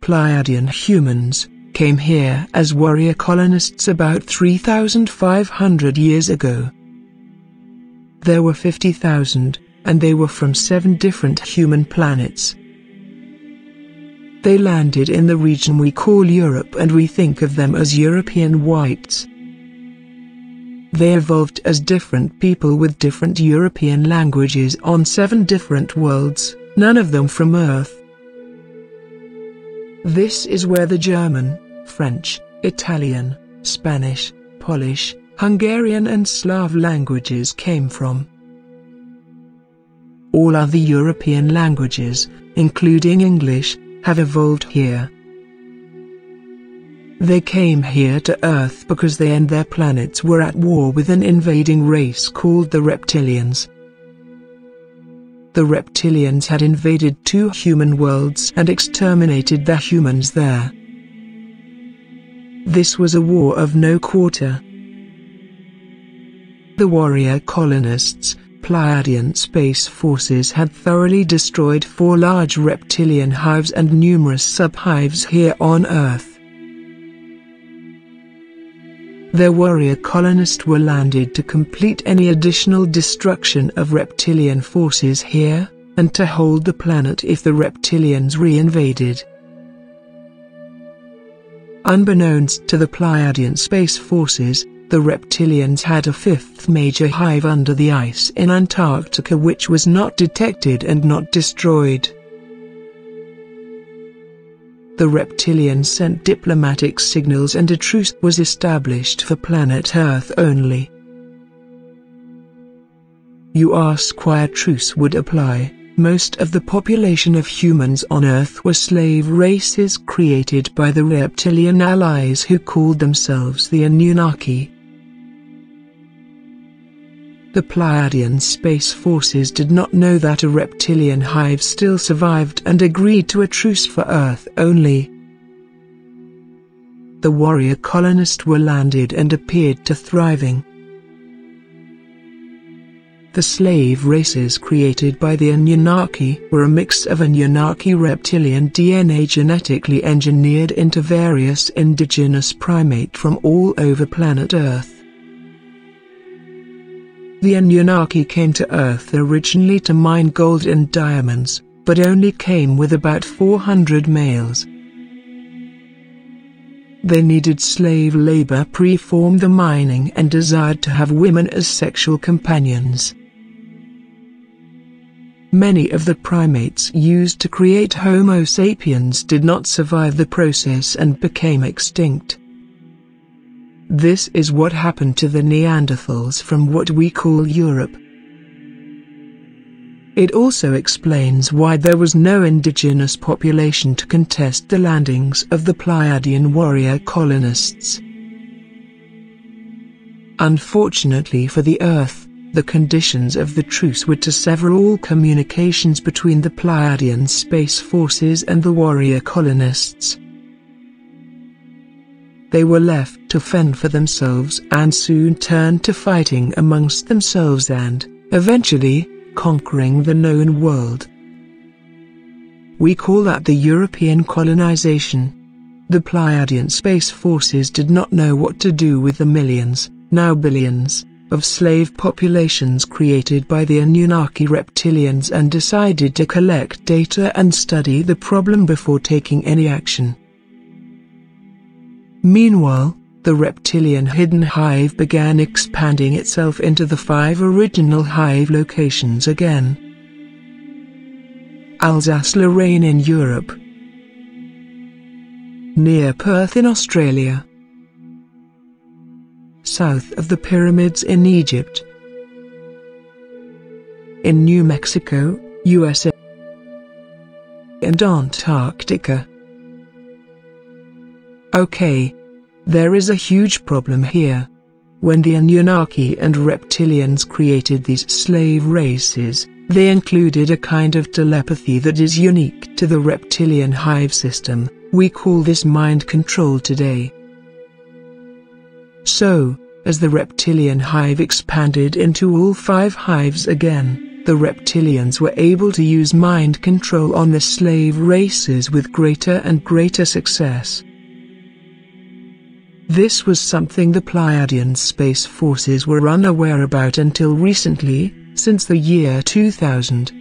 Pleiadian humans came here as warrior colonists about 3,500 years ago. There were 50,000, and they were from 7 different human planets. They landed in the region we call Europe, and we think of them as European whites. They evolved as different people with different European languages on 7 different worlds, none of them from Earth. This is where the German, French, Italian, Spanish, Polish, Hungarian and Slav languages came from. All other European languages, including English, have evolved here. They came here to Earth because they and their planets were at war with an invading race called the Reptilians. The Reptilians had invaded 2 human worlds and exterminated the humans there. This was a war of no quarter. The warrior colonists, Pleiadian space forces, had thoroughly destroyed 4 large reptilian hives and numerous sub-hives here on Earth. Their warrior colonists were landed to complete any additional destruction of reptilian forces here, and to hold the planet if the reptilians re-invaded. Unbeknownst to the Pleiadian space forces, the reptilians had a 5th major hive under the ice in Antarctica which was not detected and not destroyed. The reptilians sent diplomatic signals and a truce was established for planet Earth only. You ask why a truce would apply? Most of the population of humans on Earth were slave races created by the reptilian allies who called themselves the Anunnaki. The Pleiadian space forces did not know that a reptilian hive still survived and agreed to a truce for Earth only. The warrior colonists were landed and appeared to thriving. The slave races created by the Anunnaki were a mix of Anunnaki reptilian DNA genetically engineered into various indigenous primates from all over planet Earth. The Anunnaki came to Earth originally to mine gold and diamonds, but only came with about 400 males. They needed slave labor pre-formed the mining and desired to have women as sexual companions. Many of the primates used to create Homo sapiens did not survive the process and became extinct. This is what happened to the Neanderthals from what we call Europe. It also explains why there was no indigenous population to contest the landings of the Pleiadian warrior colonists. Unfortunately for the Earth, the conditions of the truce were to sever all communications between the Pleiadian space forces and the warrior colonists. They were left to fend for themselves and soon turned to fighting amongst themselves and, eventually, conquering the known world. We call that the European colonization. The Pleiadian space forces did not know what to do with the millions, now billions, of slave populations created by the Anunnaki reptilians and decided to collect data and study the problem before taking any action. Meanwhile, the reptilian hidden hive began expanding itself into the 5 original hive locations again. Alsace-Lorraine in Europe, near Perth in Australia, south of the pyramids in Egypt, in New Mexico, USA, and Antarctica. Okay, there is a huge problem here. When the Anunnaki and reptilians created these slave races, They included a kind of telepathy that is unique to the reptilian hive system. We call this mind control today. So, as the reptilian hive expanded into all 5 hives again, the reptilians were able to use mind control on the slave races with greater and greater success. This was something the Pleiadian space forces were unaware about until recently, since the year 2000.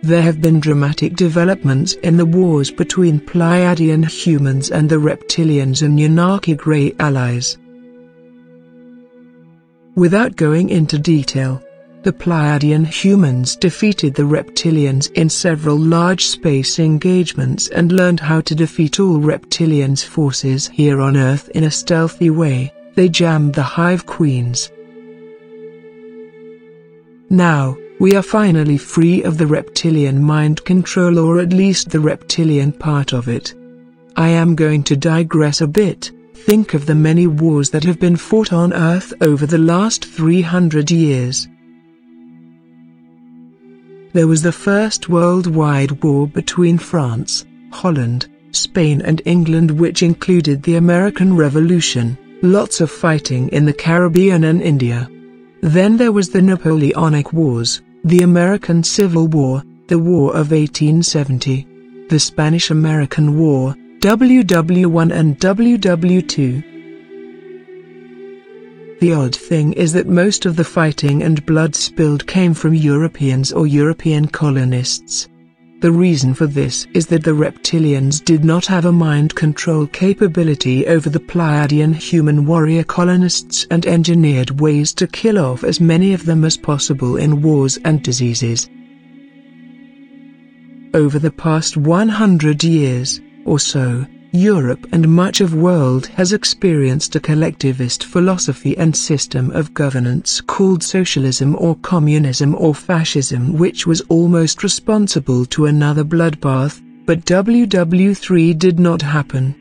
There have been dramatic developments in the wars between Pleiadian humans and the reptilians and Anunnaki Grey allies. Without going into detail, the Pleiadian humans defeated the reptilians in several large space engagements and learned how to defeat all reptilians' forces here on Earth in a stealthy way. They jammed the hive queens. Now, we are finally free of the reptilian mind control, or at least the reptilian part of it. I am going to digress a bit. Think of the many wars that have been fought on Earth over the last 300 years. There was the First Worldwide War between France, Holland, Spain and England, which included the American Revolution, lots of fighting in the Caribbean and India. Then there was the Napoleonic Wars, the American Civil War, the War of 1870, the Spanish-American War, WW1 and WW2. The odd thing is that most of the fighting and blood spilled came from Europeans or European colonists. The reason for this is that the reptilians did not have a mind control capability over the Pleiadian human warrior colonists and engineered ways to kill off as many of them as possible in wars and diseases. Over the past 100 years, or so, Europe and much of the world has experienced a collectivist philosophy and system of governance called socialism or communism or fascism, which was almost responsible to another bloodbath, but WW3 did not happen.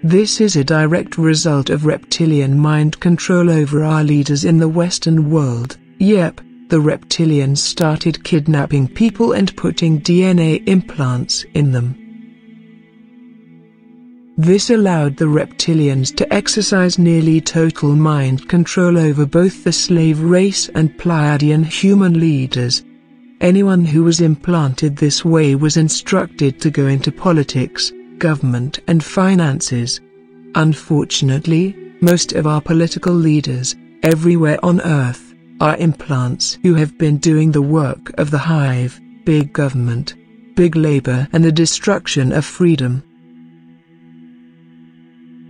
This is a direct result of reptilian mind control over our leaders in the Western world. Yep, the reptilians started kidnapping people and putting DNA implants in them. This allowed the reptilians to exercise nearly total mind control over both the slave race and Pleiadian human leaders. Anyone who was implanted this way was instructed to go into politics, government and finances. Unfortunately, most of our political leaders, everywhere on Earth, are implants who have been doing the work of the hive, big government, big labor and the destruction of freedom.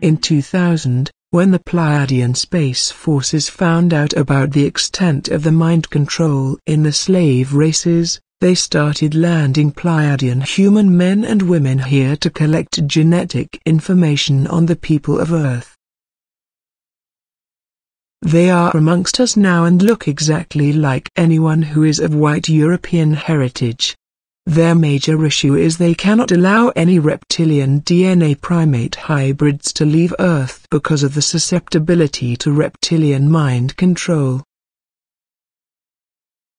In 2000, when the Pleiadian space forces found out about the extent of the mind control in the slave races, they started landing Pleiadian human men and women here to collect genetic information on the people of Earth. They are amongst us now and look exactly like anyone who is of white European heritage. Their major issue is they cannot allow any reptilian DNA primate hybrids to leave Earth because of the susceptibility to reptilian mind control.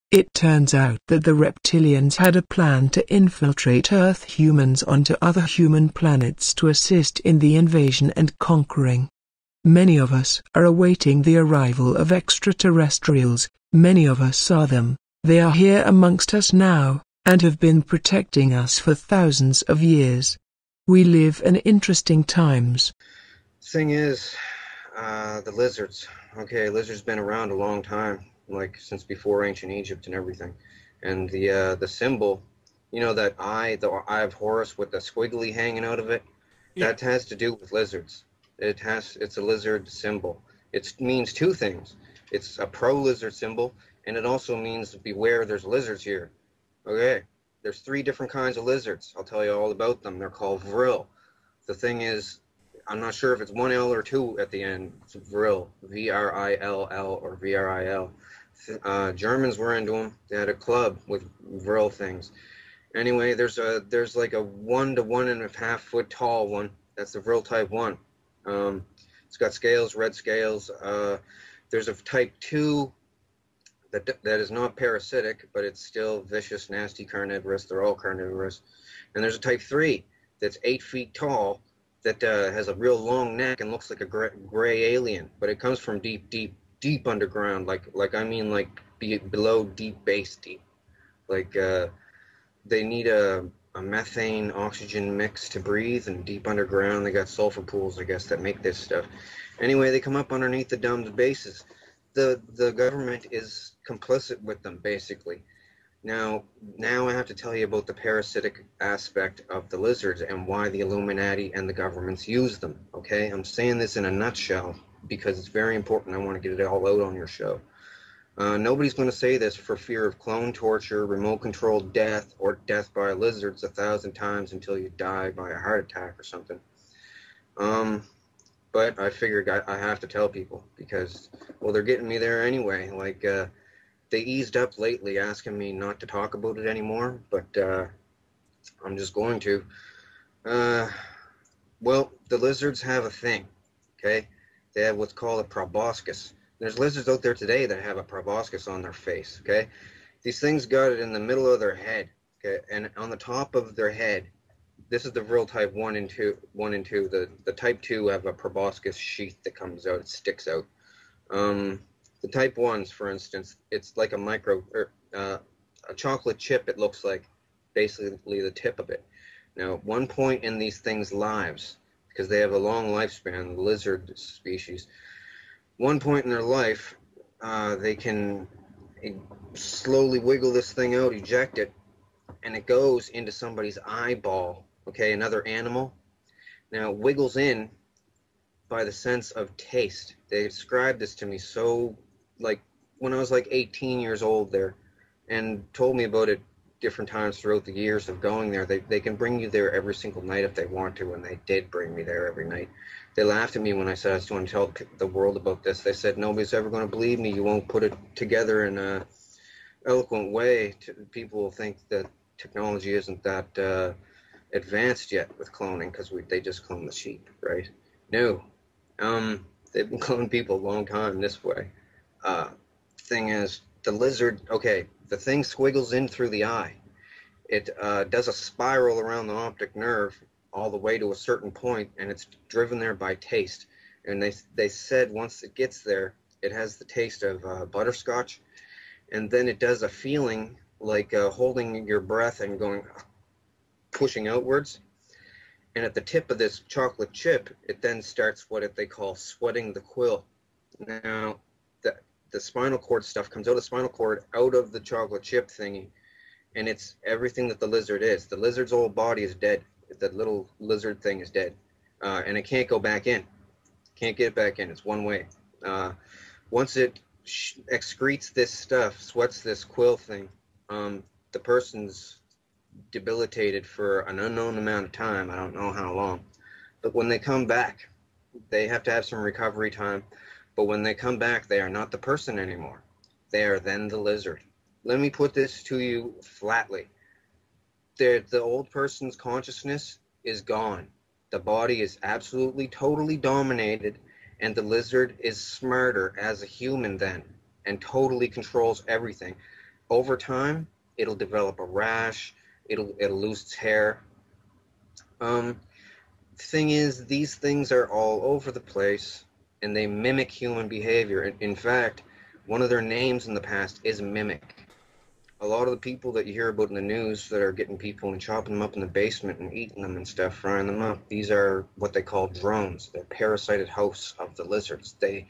It turns out that the reptilians had a plan to infiltrate Earth humans onto other human planets to assist in the invasion and conquering. Many of us are awaiting the arrival of extraterrestrials. Many of us saw them. They are here amongst us now, and have been protecting us for thousands of years. We live in interesting times. Thing is, the lizards. Okay, lizards been around a long time, like since before ancient Egypt and everything. And the symbol, you know, that eye, the eye of Horus with the squiggly hanging out of it, yeah. That has to do with lizards. It's a lizard symbol. It means two things. It's a pro-lizard symbol, and it also means beware, there's lizards here. Okay, there's 3 different kinds of lizards. I'll tell you all about them. They're called vril. The thing is, I'm not sure if it's 1 L or 2 at the end. It's vril, V-R-I-L-L or V-R-I-L. Germans were into them. They had a club with vril things. Anyway, there's like a 1 to 1.5 foot tall one. That's the vril type 1. It's got scales, red scales. There's a type 2 that is not parasitic, but it's still vicious, nasty, carnivorous. They're all carnivorous. And there's a type 3 that's 8 feet tall that has a real long neck and looks like a gray alien, but it comes from deep underground, like I mean like below deep base deep. Like they need a methane oxygen mix to breathe, and deep underground they got sulfur pools, I guess, that make this stuff. Anyway, they come up underneath the domed bases. The government is complicit with them, basically. Now I have to tell you about the parasitic aspect of the lizards and why the Illuminati and the governments use them, okay? I'm saying this in a nutshell because it's very important. I want to get it all out on your show. Nobody's going to say this for fear of clone torture, remote-controlled death, or death by lizards 1,000 times until you die by a heart attack or something. But I figured I have to tell people because, well, they're getting me there anyway. Like, they eased up lately asking me not to talk about it anymore, but I'm just going to. Well, the lizards have a thing, okay? They have what's called a proboscis. There's lizards out there today that have a proboscis on their face, okay? These things got it in the middle of their head, okay? And on the top of their head, this is the real type 1 and 2. The type 2 have a proboscis sheath that comes out, it sticks out. The type 1s, for instance, it's like a chocolate chip, it looks like, basically the tip of it. Now, at one point in these things' lives, because they have a long lifespan, the lizard species, one point in their life, they can slowly wiggle this thing out, eject it, and it goes into somebody's eyeball, okay, another animal. Now, it wiggles in by the sense of taste. They described this to me so, like, when I was like 18 years old there, and told me about it different times throughout the years of going there. They can bring you there every single night if they want to, and they did bring me there every night. They laughed at me when I said I was going to tell the world about this. They said, nobody's ever going to believe me. You won't put it together in a eloquent way. People will think that technology isn't that advanced yet with cloning because they just clone the sheep, right? No. They've been cloning people a long time this way. Thing is, the lizard, okay, the thing squiggles in through the eye. It does a spiral around the optic nerve all the way to a certain point, and it's driven there by taste. And they said once it gets there, it has the taste of butterscotch, and then it does a feeling like holding your breath and pushing outwards. And at the tip of this chocolate chip, it then starts what they call sweating the quill. Now, the spinal cord stuff comes out of the spinal cord, out of the chocolate chip thingy, and it's everything that the lizard is. The lizard's whole body is dead. The little lizard thing is dead, and it can't go back in. Can't get back in. It's one way. Once it excretes this stuff, sweats this quill thing, the person's debilitated for an unknown amount of time. I don't know how long. But when they come back, they have to have some recovery time. But when they come back, they are not the person anymore. They are then the lizard. Let me put this to you flatly. The old person's consciousness is gone. The body is absolutely, totally dominated, and the lizard is smarter as a human then, and totally controls everything. Over time, it'll develop a rash, it'll lose its hair. Thing is, these things are all over the place, and they mimic human behavior. In fact, one of their names in the past is Mimic. A lot of the people that you hear about in the news that are getting people and chopping them up in the basement and eating them and stuff, frying them up, these are what they call drones. They're parasited hosts of the lizards. They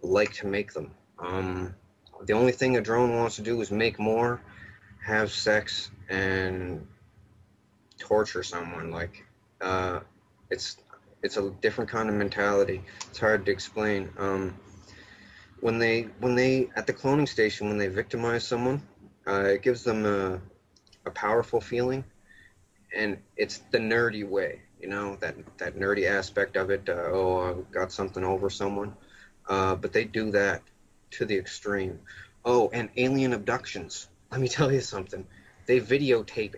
like to make them. The only thing a drone wants to do is make more, have sex, and torture someone. Like, it's a different kind of mentality. It's hard to explain. When they at the cloning station, when they victimize someone, it gives them a powerful feeling, and it's the nerdy way, that nerdy aspect of it. I got something over someone, but they do that to the extreme. Oh, and alien abductions. Let me tell you something. They videotape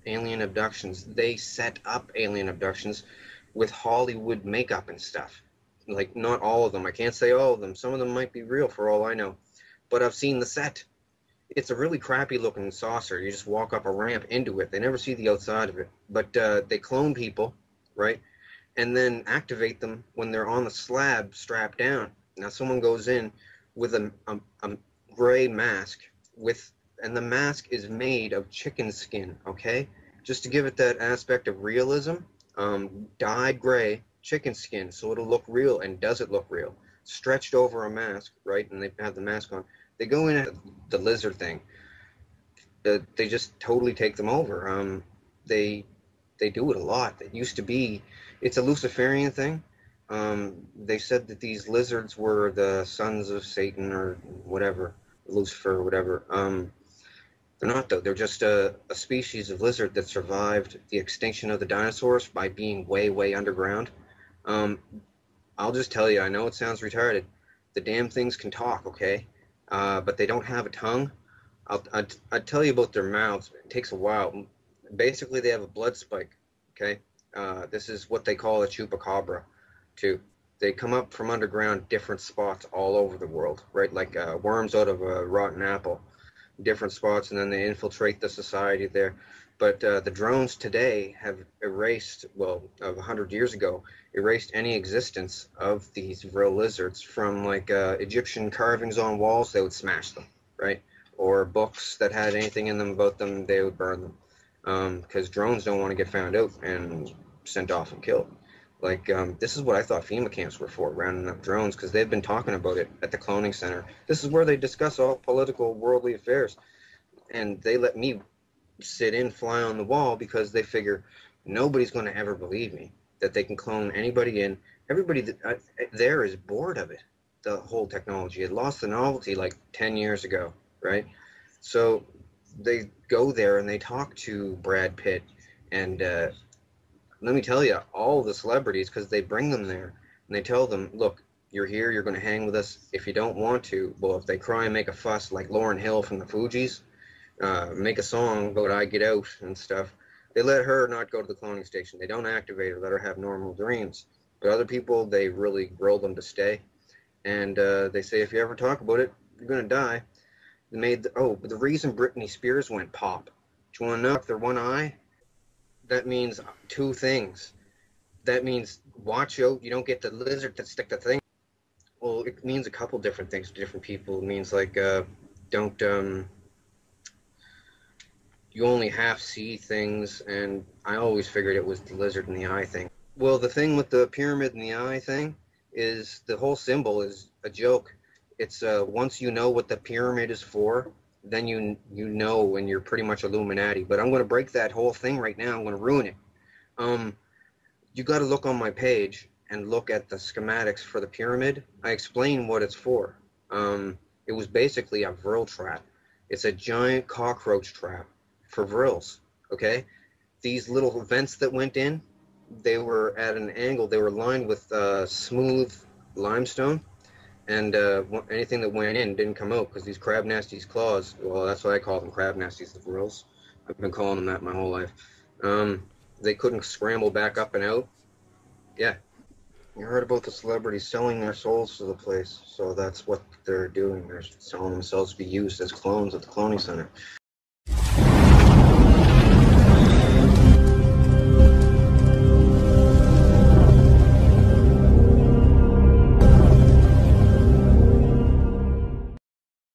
alien abductions. They set up alien abductions with Hollywood makeup and stuff. Like, not all of them. I can't say all of them. Some of them might be real for all I know. But I've seen the set. It's a really crappy looking saucer. You just walk up a ramp into it. They never see the outside of it. But they clone people, right? And then activate them when they're on the slab strapped down. Now someone goes in with a gray mask and the mask is made of chicken skin, okay? Just to give it that aspect of realism, dyed gray chicken skin, so it'll look real. And does it look real? Stretched over a mask, right? And they have the mask on. They go in at the lizard thing. They just totally take them over. They do it a lot. It used to be, it's a Luciferian thing. They said that these lizards were the sons of Satan or whatever, Lucifer or whatever. They're not though. They're just a species of lizard that survived the extinction of the dinosaurs by being way, way underground. I'll just tell you, I know it sounds retarded. The damn things can talk, okay? But they don't have a tongue. I'll tell you about their mouths. It takes a while. Basically, they have a blood spike, okay? This is what they call a chupacabra, too. They come up from underground different spots all over the world, right? Like worms out of a rotten apple, different spots, and then they infiltrate the society there. But the drones today have erased, well, of 100 years ago, erased any existence of these real lizards from like Egyptian carvings on walls. They would smash them, right? Or books that had anything in them about them, they would burn them. Because drones don't want to get found out and sent off and killed. Like, this is what I thought FEMA camps were for, rounding up drones, because they've been talking about it at the cloning center. This is where they discuss all political, worldly affairs. And they let me sit in, fly on the wall, because they figure nobody's going to ever believe me, that they can clone anybody in. Everybody that there is bored of it, the whole technology. It lost the novelty like 10 years ago, right? So they go there and they talk to Brad Pitt and let me tell you, all the celebrities, because they bring them there and they tell them, look, you're here, you're going to hang with us. If you don't want to, well, if they cry and make a fuss like Lauryn Hill from the Fugees, make a song about I Get Out and stuff, they let her not go to the cloning station. They don't activate her, let her have normal dreams. But other people, they really grill them to stay. And they say, if you ever talk about it, you're going to die. But the reason Britney Spears went pop, do you want to know? Their one eye, that means two things. That means watch out, you don't get the lizard that stick the thing. Well, it means a couple different things to different people. It means like don't you only half see things, and I always figured it was the lizard in the eye thing. Well, the thing with the pyramid in the eye thing is the whole symbol is a joke. It's once you know what the pyramid is for, then you know, and you're pretty much Illuminati. But I'm going to break that whole thing right now. I'm going to ruin it. You got to look on my page and look at the schematics for the pyramid. I explain what it's for. It was basically a vril trap. It's a giant cockroach trap for vrils, okay? These little vents that went in, they were at an angle. They were lined with smooth limestone. And anything that went in didn't come out because these crab nasties' claws, well, that's what I call them, crab nasties, the vrils. I've been calling them that my whole life. They couldn't scramble back up and out. Yeah. You heard about the celebrities selling their souls to the place. So that's what they're doing. They're selling themselves to be used as clones at the cloning center.